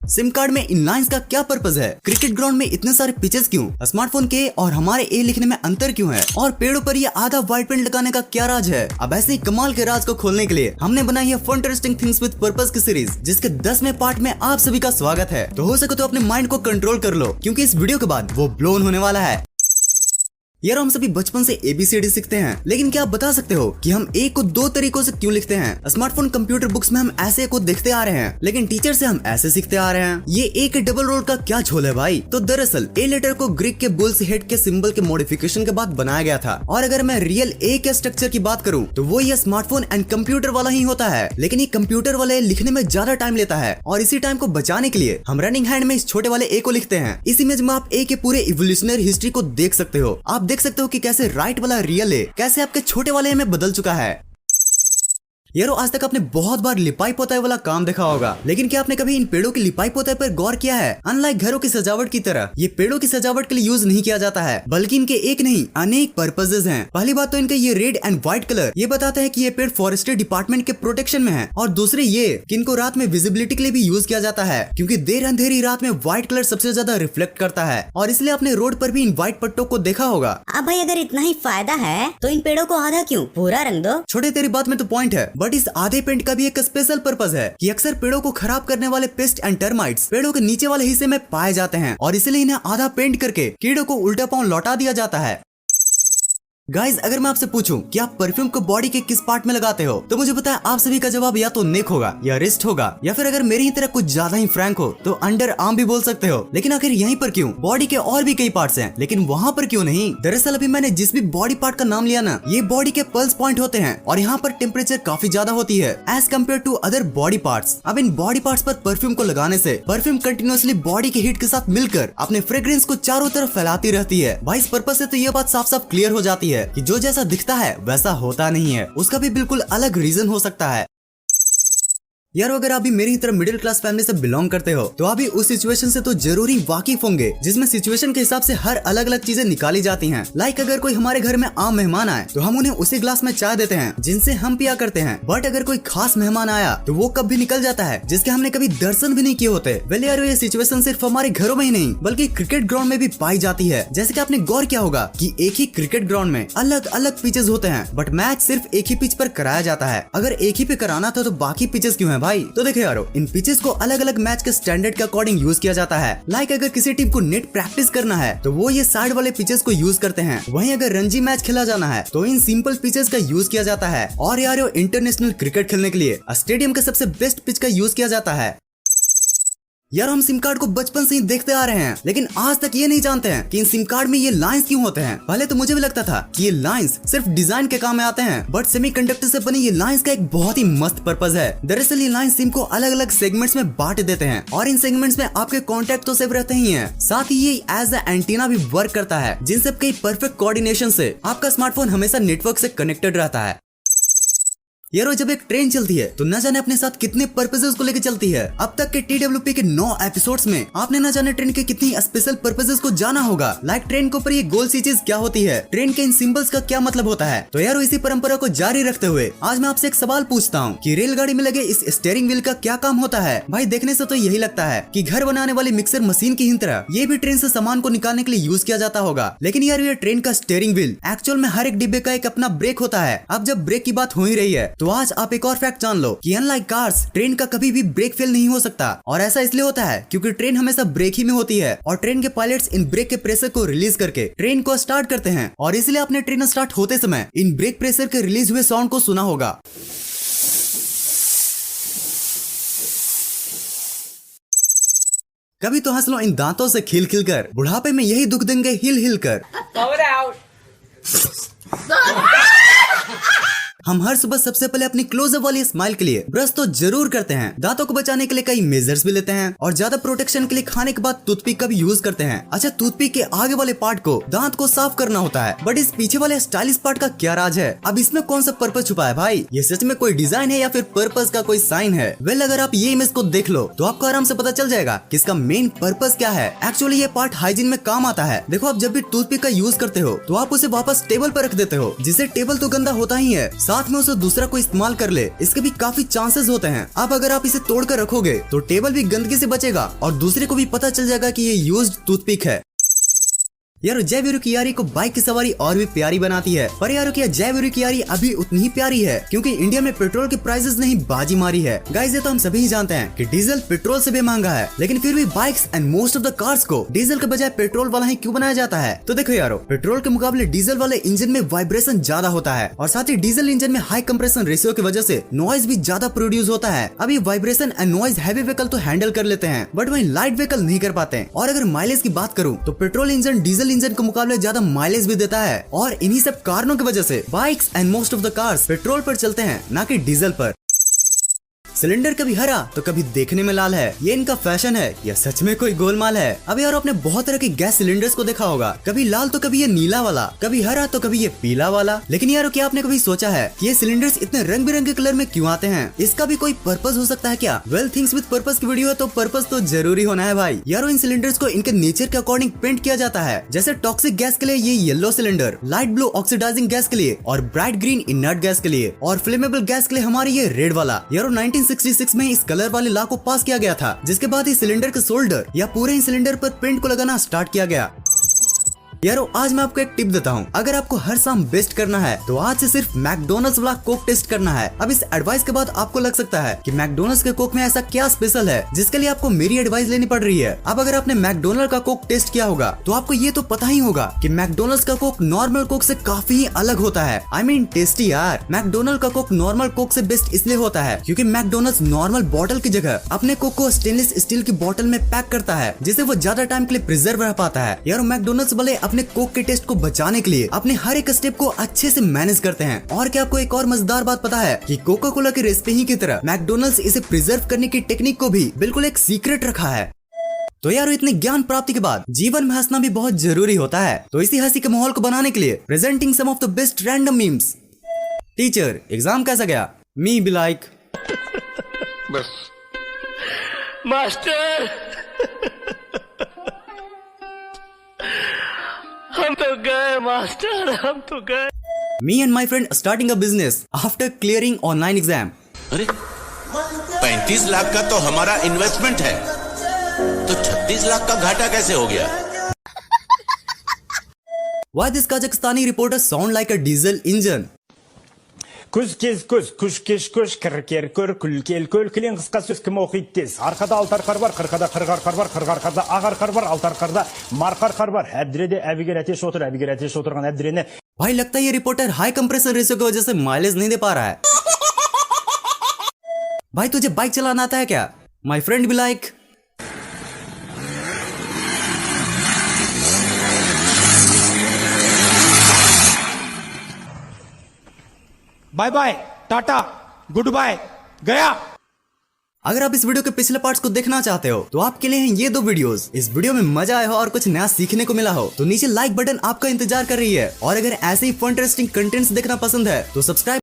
SIM card में इन lines का क्या पर्पज है? क्रिकेट ग्राउंड में इतने सारे पिचेस क्यों? स्मार्टफोन के और हमारे ए लिखने में अंतर क्यों है? और पेड़ों पर ये आधा व्हाइट पेंट लगाने का क्या राज है? अब ऐसे ही कमाल के राज को खोलने के लिए हमने बनाई है fun interesting things with purpose की सीरीज, जिसके 10वें पार्ट में आप सभी का स्वागत है। तो हो सके तो अपने माइंड को कंट्रोल कर लो, क्योंकि इस वीडियो के बाद वो ब्लोन होने वाला है। यार हम सभी बचपन से ABCD सीखते हैं, लेकिन क्या आप बता सकते हो कि हम ए को दो तरीकों से क्यों लिखते हैं? स्मार्टफोन कंप्यूटर बुक्स में हम ऐसे को देखते आ रहे हैं, लेकिन टीचर से हम ऐसे सीखते आ रहे हैं। ये ए के डबल रोल का क्या झोल है भाई? तो दरअसल ए लेटर को ग्रीक के बुल्स हेड के सिंबल के मॉडिफिकेशन के बाद बनाया गया था। और अगर मैं रियल ए के स्ट्रक्चर की बात करूँ तो वो ये स्मार्टफोन एंड कंप्यूटर वाला ही होता है, लेकिन ये कंप्यूटर वाले लिखने में ज्यादा टाइम लेता है। और इसी टाइम को बचाने के लिए हम रनिंग हैंड में इस छोटे वाले ए को लिखते हैं। इस इमेज में आप ए के पूरे इवोल्यूशनरी हिस्ट्री को देख सकते हो। आप देख सकते हो कि कैसे राइट वाला रियल ए कैसे आपके छोटे वाले ए में बदल चुका है। यारो आज तक आपने बहुत बार लिपाई पोताई वाला काम देखा होगा, लेकिन क्या आपने कभी इन पेड़ों की लिपाई पोताई पर गौर किया है? अनलाइक घरों की सजावट की तरह ये पेड़ों की सजावट के लिए यूज नहीं किया जाता है, बल्कि इनके एक नहीं अनेक पर्पसेस हैं। पहली बात तो इनका ये रेड एंड व्हाइट कलर ये बताता है कि ये पेड़ फॉरेस्ट्री डिपार्टमेंट के प्रोटेक्शन में है। और दूसरे ये कि इनको रात में विजिबिलिटी के लिए भी यूज किया जाता है, क्योंकि देर अंधेरी रात में व्हाइट कलर सबसे ज्यादा रिफ्लेक्ट करता है। और इसलिए आपने रोड पर भी इन व्हाइट पट्टों को देखा होगा। अब भाई अगर इतना ही फायदा है तो इन पेड़ों को आधा क्यों पूरा रंग दो। छोटे तेरी बात में तो पॉइंट है, बट इस आधे पेंट का भी एक स्पेशल पर्पस है कि अक्सर पेड़ों को खराब करने वाले पेस्ट एंड टर्माइट्स पेड़ों के नीचे वाले हिस्से में पाए जाते हैं, और इसलिए इन्हें आधा पेंट करके कीड़ों को उल्टा पांव लौटा दिया जाता है। गाइज अगर मैं आपसे पूछूं कि आप परफ्यूम को बॉडी के किस पार्ट में लगाते हो, तो मुझे पता है आप सभी का जवाब या तो नेक होगा या रिस्ट होगा, या फिर अगर मेरी ही तरह कुछ ज्यादा ही फ्रैंक हो तो अंडर आर्म भी बोल सकते हो। लेकिन आखिर यहीं पर क्यों? बॉडी के और भी कई पार्ट्स हैं, लेकिन वहाँ पर क्यों नहीं? दरअसल अभी मैंने जिस भी बॉडी पार्ट का नाम लिया ना, ये बॉडी के पल्स पॉइंट होते हैं, और यहाँ पर टेम्परेचर काफी ज्यादा होती है as compared to other body parts. अब इन बॉडी पार्ट्स पर परफ्यूम को लगाने से परफ्यूम कंटिन्यूअसली बॉडी के हीट के साथ मिलकर अपने फ्रेग्रेंस को चारों तरफ फैलाती रहती है। भाई इस पर्पस से तो ये बात साफ साफ क्लियर हो जाती है कि जो जैसा दिखता है वैसा होता नहीं है, उसका भी बिल्कुल अलग रीजन हो सकता है। यार अगर आप भी मेरी तरह मिडिल क्लास फैमिली से बिलोंग करते हो तो आप भी उस सिचुएशन से तो जरूरी वाकिफ होंगे, जिसमें सिचुएशन के हिसाब से हर अलग अलग चीजें निकाली जाती हैं। लाइक अगर कोई हमारे घर में आम मेहमान आए तो हम उन्हें उसी ग्लास में चाय देते हैं जिनसे हम पिया करते हैं। बट अगर कोई खास मेहमान आया तो वो कब भी निकल जाता है जिसके हमने कभी दर्शन भी नहीं किए होते। वेल यार ये सिचुएशन सिर्फ हमारे घरों में ही नहीं बल्कि क्रिकेट ग्राउंड में भी पाई जाती है। जैसे कि आपने गौर किया होगा कि एक ही क्रिकेट ग्राउंड में अलग अलग पिचेस होते हैं, बट मैच सिर्फ एक ही पिच पर कराया जाता है। अगर एक ही पे कराना था तो बाकी पिचेस क्यों है भाई? तो देखो यारो इन पिचेस को अलग अलग मैच के स्टैंडर्ड के अकॉर्डिंग यूज किया जाता है। लाइक अगर किसी टीम को नेट प्रैक्टिस करना है तो वो ये साइड वाले पिचेस को यूज करते हैं। वहीं अगर रणजी मैच खेला जाना है तो इन सिंपल पिचेस का यूज किया जाता है। और यार इंटरनेशनल क्रिकेट खेलने के लिए स्टेडियम के सबसे बेस्ट पिच का यूज किया जाता है। यार हम सिम कार्ड को बचपन से ही देखते आ रहे हैं, लेकिन आज तक ये नहीं जानते हैं कि इन सिम कार्ड में ये लाइंस क्यों होते हैं। पहले तो मुझे भी लगता था कि ये लाइंस सिर्फ डिजाइन के काम में आते हैं, बट सेमीकंडक्टर से बने ये लाइंस का एक बहुत ही मस्त पर्पस है। दरअसल ये लाइंस सिम को अलग अलग सेगमेंट्स में बांट देते हैं, और इन सेगमेंट्स में आपके कॉन्टेक्ट तो सेव रहते ही हैं, साथ ही ये एज अ एंटीना भी वर्क करता है, जिन सब के परफेक्ट कोऑर्डिनेशन से आपका स्मार्टफोन हमेशा नेटवर्क से कनेक्टेड रहता है। यारो जब एक ट्रेन चलती है तो न जाने अपने साथ कितने पर्पसेस को लेकर चलती है। अब तक के TWP के 9 एपिसोड्स में आपने न जाने ट्रेन के कितनी स्पेशल पर्पसेस को जाना होगा। लाइक ट्रेन के ऊपर ये गोल सी चीज क्या होती है, ट्रेन के इन सिंबल्स का क्या मतलब होता है। तो यारो इसी परंपरा को जारी रखते हुए आज मैं आपसे एक सवाल पूछता हूँ कि रेलगाड़ी में लगे इस स्टीयरिंग व्हील का क्या काम होता है। भाई देखने से तो यही लगता है कि घर बनाने वाली मिक्सर मशीन की ही तरह ये भी ट्रेन से सामान को निकालने के लिए यूज किया जाता होगा। लेकिन यार ये ट्रेन का स्टीयरिंग व्हील एक्चुअल में हर एक डिब्बे का एक अपना ब्रेक होता है। अब जब ब्रेक की बात हो ही रही है तो आज आप एक और फैक्ट जान लो कि अनलाइक कार्स ट्रेन का कभी भी ब्रेक फेल नहीं हो सकता। और ऐसा इसलिए होता है क्योंकि ट्रेन हमेशा ब्रेक ही में होती है, और ट्रेन के पायलट्स इन ब्रेक के प्रेशर को रिलीज करके ट्रेन को स्टार्ट करते हैं। और इसलिए आपने ट्रेन स्टार्ट होते समय इन ब्रेक प्रेशर के रिलीज हुए साउंड को सुना होगा। कभी तो हंस लो इन दांतों से खिल खिल कर, बुढ़ापे में यही दुख देंगे हिल हिल कर। हम हर सुबह सबसे पहले अपनी क्लोजअप वाली स्माइल के लिए ब्रश तो जरूर करते हैं। दांतों को बचाने के लिए कई मेजर्स भी लेते हैं, और ज्यादा प्रोटेक्शन के लिए खाने के बाद टूथपिक का भी यूज करते हैं। अच्छा टूथपिक के आगे वाले पार्ट को दांत को साफ करना होता है, बट इस पीछे वाले स्टाइलिश पार्ट का क्या राज है? अब इसमें कौन सा पर्पस छुपा है भाई? ये सच में कोई डिजाइन है या फिर पर्पस का कोई साइन है? वेल अगर आप ये इमेज को देख लो तो आपको आराम से पता चल जाएगा कि इसका मेन पर्पस क्या है। एक्चुअली ये पार्ट हाइजीन में काम आता है। देखो आप जब भी टूथपिक का यूज करते हो तो आप उसे वापस टेबल पर रख देते हो, जिससे टेबल तो गंदा होता ही है, साथ में उसे दूसरा कोई इस्तेमाल कर ले, इसके भी काफी चांसेस होते हैं। अब अगर आप इसे तोड़ कर रखोगे तो टेबल भी गंदगी से बचेगा और दूसरे को भी पता चल जाएगा कि ये यूज्ड टूथपिक है। यारो जय वीरू की यारी को बाइक की सवारी और भी प्यारी बनाती है, पर यारो क्या जय वीरू की यारी अभी उतनी ही प्यारी है, क्योंकि इंडिया में पेट्रोल के प्राइसेस ने ही बाजी मारी है। गाइस ये तो हम सभी ही जानते हैं कि डीजल पेट्रोल से भी महंगा है, लेकिन फिर भी bikes and most of the cars को डीजल के बजाय पेट्रोल वाला ही क्यों बनाया जाता है? तो देखो यारो, पेट्रोल के मुकाबले डीजल वाले इंजन में वाइब्रेशन ज्यादा होता है और साथ ही डीजल इंजन में हाई कंप्रेशन रेशियो की वजह से नॉइज भी ज्यादा प्रोड्यूस होता है। अभी vibration and noise heavy vehicle तो हैंडल कर लेते हैं, बट वही लाइट व्हीकल नहीं कर पाते। और अगर माइलेज की बात करूँ तो पेट्रोल इंजन डीजल इंजन के मुकाबले ज्यादा माइलेज भी देता है, और इन्हीं सब कारणों की वजह से bikes and most of the cars petrol पर चलते हैं, ना कि डीजल पर। सिलेंडर कभी हरा तो कभी देखने में लाल है, ये इनका फैशन है या सच में कोई गोलमाल है? अब यार आपने बहुत तरह के गैस सिलेंडर्स को देखा होगा, कभी लाल तो कभी ये नीला वाला, कभी हरा तो कभी ये पीला वाला। लेकिन यार क्या आपने कभी सोचा है कि ये सिलेंडर्स इतने रंग बिरंगे कलर में क्यों आते हैं? इसका भी कोई पर्पस हो सकता है क्या? वेल थिंग्स विद पर्पस की वीडियो है तो पर्पस तो जरूरी होना है भाई। यारो इन सिलेंडर्स को इनके नेचर के अकॉर्डिंग पेंट किया जाता है। जैसे टॉक्सिक गैस के लिए ये yellow cylinder, light blue oxidising gas के लिए और ब्राइट ग्रीन इनर्ट गैस के लिए, और फ्लेमेबल गैस के लिए हमारी ये रेड वाला। यारो 1966 में इस कलर वाले लॉ को पास किया गया था, जिसके बाद इस सिलेंडर के शोल्डर या पूरे ही सिलेंडर पर पेंट को लगाना स्टार्ट किया गया। यारो आज मैं आपको एक टिप देता हूँ, अगर आपको हर शाम बेस्ट करना है तो आज से सिर्फ मैकडोनल्ड्स वाला कोक टेस्ट करना है। अब इस एडवाइस के बाद आपको लग सकता है कि मैकडोनल्ड्स के कोक में ऐसा क्या स्पेशल है जिसके लिए आपको मेरी एडवाइस लेनी पड़ रही है। अब अगर आपने मैकडोनल्ड का कोक टेस्ट किया होगा तो आपको ये तो पता ही होगा कि मैकडोनल्ड्स का कोक नॉर्मल कोक से काफी ही अलग होता है। आई मीन टेस्टी यार। मैकडोनल्ड का कोक नॉर्मल कोक से बेस्ट इसलिए होता है क्योंकि मैकडोनल्ड्स नॉर्मल बोतल की जगह अपने कोक को स्टेनलेस स्टील की बोतल में पैक करता है, जिससे वो ज्यादा टाइम के लिए प्रिजर्व रह पाता है। यार मैकडोनल्ड्स वाले अपने कोक के टेस्ट को बचाने के लिए अपने हर एक स्टेप को अच्छे से मैनेज करते हैं। और क्या आपको एक और मजेदार बात पता है कि कोका कोला की रेसिपी ही की तरह मैकडोनल्ड्स इसे प्रिजर्व करने की टेक्निक को भी बिल्कुल एक सीक्रेट रखा है। तो यार इतने ज्ञान प्राप्ति के बाद जीवन में हंसना भी बहुत जरूरी होता है, तो इसी हंसी के माहौल को बनाने के लिए presenting some of the best random memes. Teacher exam कैसा गया? मी बी लाइक बस मास्टर हम तो गए मास्टर, हम तो गए। Me and my friend starting a business after clearing online exam. अरे 35 लाख का तो हमारा इन्वेस्टमेंट है, तो 36 लाख का घाटा कैसे हो गया? Why this Kazakhstani reporter sound like a diesel engine? Күз кез күз, күш кеш көш, кір кер көр, күл кел көл, кілең қысқа сөз кім оқиды тез. Арқада алтар қар бар, қырқада қырғар қар бар, қырғар қарда ағар қар бар, алтар қарда марқар қар бар. әбдіреде әбігер әтеш отыр, әбігер әтеш отырған әбдірені. भाई लगता है ये रिपोर्टर हाई कंप्रेसर रेशियो की वजह से माइलेज नहीं दे पा रहा है। भाई तुझे बाइक चलाना आता है क्या? माई फ्रेंड भी like bye bye, tata, goodbye, गया। अगर आप इस वीडियो के पिछले पार्ट्स को देखना चाहते हो तो आपके लिए हैं ये दो वीडियोस। इस वीडियो में मजा आया हो और कुछ नया सीखने को मिला हो तो नीचे लाइक बटन आपका इंतजार कर रही है, और अगर ऐसे ही फन इंटरेस्टिंग कंटेंट्स देखना पसंद है तो सब्सक्राइब